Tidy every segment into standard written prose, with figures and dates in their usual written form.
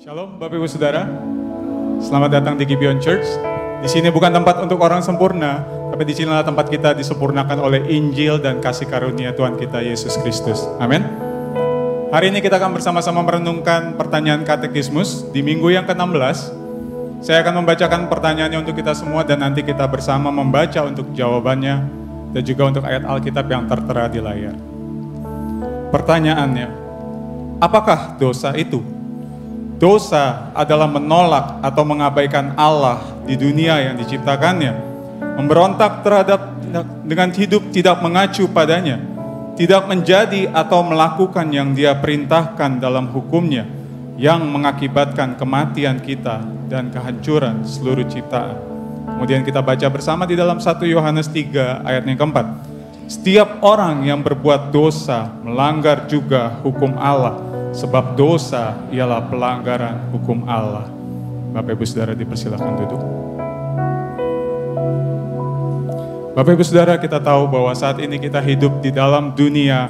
Shalom Bapak Ibu Saudara, selamat datang di Gibeon Church. Di sini bukan tempat untuk orang sempurna, tapi di sinilah tempat kita disempurnakan oleh Injil dan kasih karunia Tuhan kita Yesus Kristus. Amin. Hari ini kita akan bersama-sama merenungkan pertanyaan katekismus di minggu yang ke-16. Saya akan membacakan pertanyaannya untuk kita semua dan nanti kita bersama membaca untuk jawabannya dan juga untuk ayat Alkitab yang tertera di layar. Pertanyaannya, apakah dosa itu? Dosa adalah menolak atau mengabaikan Allah di dunia yang diciptakannya, memberontak terhadap dengan hidup tidak mengacu padanya, tidak menjadi atau melakukan yang Dia perintahkan dalam hukumnya, yang mengakibatkan kematian kita dan kehancuran seluruh ciptaan. Kemudian kita baca bersama di dalam 1 Yohanes 3 ayat yang keempat. Setiap orang yang berbuat dosa melanggar juga hukum Allah, sebab dosa ialah pelanggaran hukum Allah. Bapak Ibu Saudara dipersilakan duduk. Bapak Ibu Saudara, kita tahu bahwa saat ini kita hidup di dalam dunia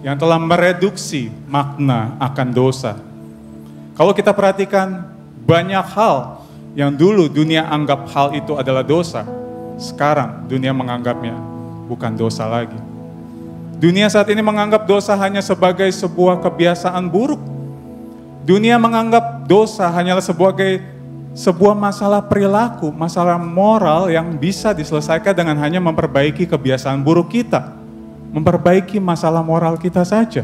yang telah mereduksi makna akan dosa. Kalau kita perhatikan banyak hal yang dulu dunia anggap hal itu adalah dosa, sekarang dunia menganggapnya bukan dosa lagi. Dunia saat ini menganggap dosa hanya sebagai sebuah kebiasaan buruk. Dunia menganggap dosa hanyalah sebuah masalah perilaku, masalah moral yang bisa diselesaikan dengan hanya memperbaiki kebiasaan buruk kita, memperbaiki masalah moral kita saja.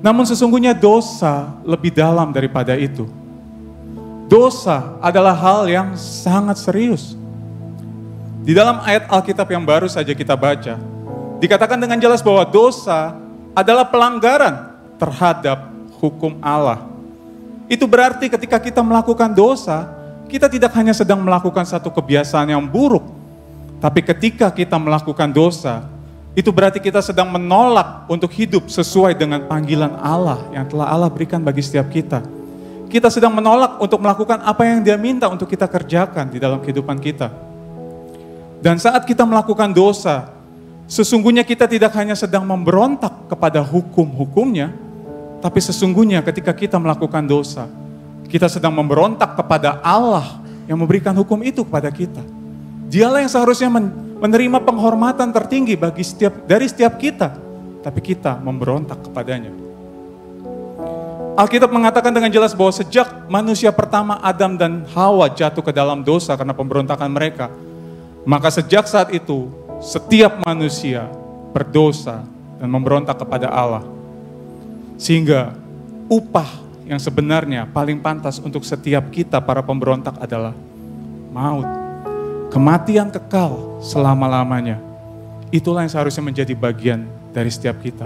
Namun sesungguhnya dosa lebih dalam daripada itu. Dosa adalah hal yang sangat serius. Di dalam ayat Alkitab yang baru saja kita baca, dikatakan dengan jelas bahwa dosa adalah pelanggaran terhadap hukum Allah. Itu berarti ketika kita melakukan dosa, kita tidak hanya sedang melakukan satu kebiasaan yang buruk, tapi ketika kita melakukan dosa, itu berarti kita sedang menolak untuk hidup sesuai dengan panggilan Allah yang telah Allah berikan bagi setiap kita. Kita sedang menolak untuk melakukan apa yang Dia minta untuk kita kerjakan di dalam kehidupan kita. Dan saat kita melakukan dosa, sesungguhnya kita tidak hanya sedang memberontak kepada hukum-hukumnya, tapi sesungguhnya ketika kita melakukan dosa, kita sedang memberontak kepada Allah yang memberikan hukum itu kepada kita. Dialah yang seharusnya menerima penghormatan tertinggi dari setiap kita, tapi kita memberontak kepadanya. Alkitab mengatakan dengan jelas bahwa sejak manusia pertama Adam dan Hawa jatuh ke dalam dosa karena pemberontakan mereka, maka sejak saat itu setiap manusia berdosa dan memberontak kepada Allah. Sehingga upah yang sebenarnya paling pantas untuk setiap kita para pemberontak adalah maut. Kematian kekal selama-lamanya. Itulah yang seharusnya menjadi bagian dari setiap kita.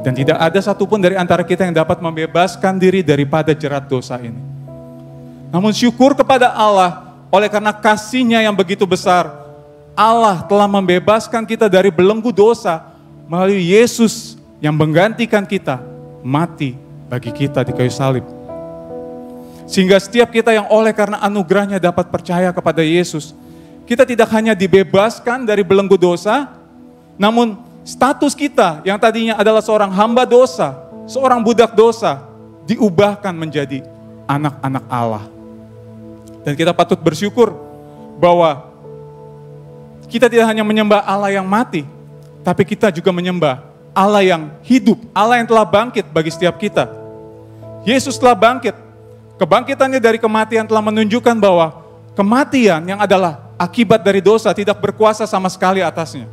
Dan tidak ada satupun dari antara kita yang dapat membebaskan diri daripada jerat dosa ini. Namun syukur kepada Allah, oleh karena kasih-Nya yang begitu besar, Allah telah membebaskan kita dari belenggu dosa melalui Yesus yang menggantikan kita mati bagi kita di kayu salib. Sehingga setiap kita yang oleh karena anugerahnya dapat percaya kepada Yesus, kita tidak hanya dibebaskan dari belenggu dosa, namun status kita yang tadinya adalah seorang hamba dosa, seorang budak dosa, diubahkan menjadi anak-anak Allah. Dan kita patut bersyukur bahwa kita tidak hanya menyembah Allah yang mati, tapi kita juga menyembah Allah yang hidup, Allah yang telah bangkit bagi setiap kita. Yesus telah bangkit. Kebangkitannya dari kematian telah menunjukkan bahwa kematian yang adalah akibat dari dosa tidak berkuasa sama sekali atasnya.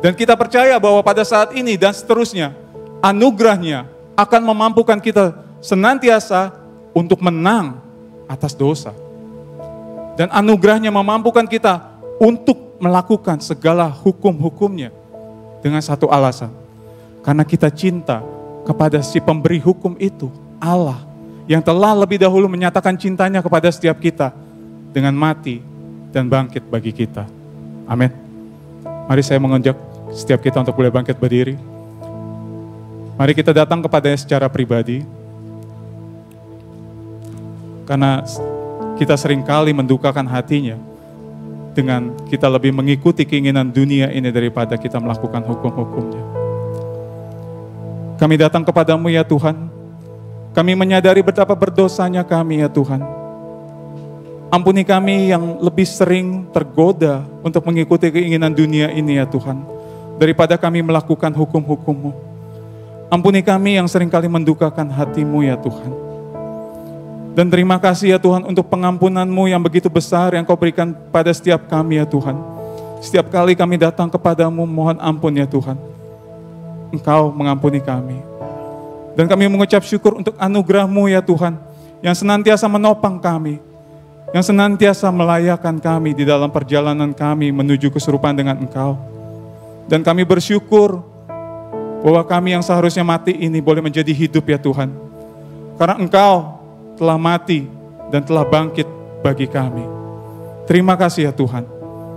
Dan kita percaya bahwa pada saat ini dan seterusnya, anugerah-Nya akan memampukan kita senantiasa untuk menang atas dosa. Dan anugerah-Nya memampukan kita untuk melakukan segala hukum-hukumnya dengan satu alasan. Karena kita cinta kepada si pemberi hukum itu, Allah, yang telah lebih dahulu menyatakan cintanya kepada setiap kita dengan mati dan bangkit bagi kita. Amin. Mari saya mengajak setiap kita untuk boleh bangkit berdiri. Mari kita datang kepadanya secara pribadi. Karena kita seringkali mendukakan hatinya dengan kita lebih mengikuti keinginan dunia ini daripada kita melakukan hukum-hukumnya. Kami datang kepadamu ya Tuhan, Kami menyadari betapa berdosanya kami ya Tuhan. Ampuni kami yang lebih sering tergoda untuk mengikuti keinginan dunia ini ya Tuhan, daripada kami melakukan hukum-hukum-Mu. Ampuni kami yang seringkali mendukakan hati-Mu ya Tuhan. Dan terima kasih ya Tuhan untuk pengampunan-Mu yang begitu besar yang Kau berikan pada setiap kami ya Tuhan. Setiap kali kami datang kepadamu mohon ampun ya Tuhan, Engkau mengampuni kami. Dan kami mengucap syukur untuk anugerah-Mu ya Tuhan, yang senantiasa menopang kami, yang senantiasa melayakan kami di dalam perjalanan kami menuju keserupaan dengan Engkau. Dan kami bersyukur bahwa kami yang seharusnya mati ini boleh menjadi hidup ya Tuhan, karena Engkau telah mati dan telah bangkit bagi kami. Terima kasih ya Tuhan.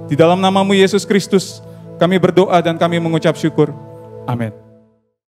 Di dalam nama-Mu Yesus Kristus kami berdoa dan kami mengucap syukur. Amin.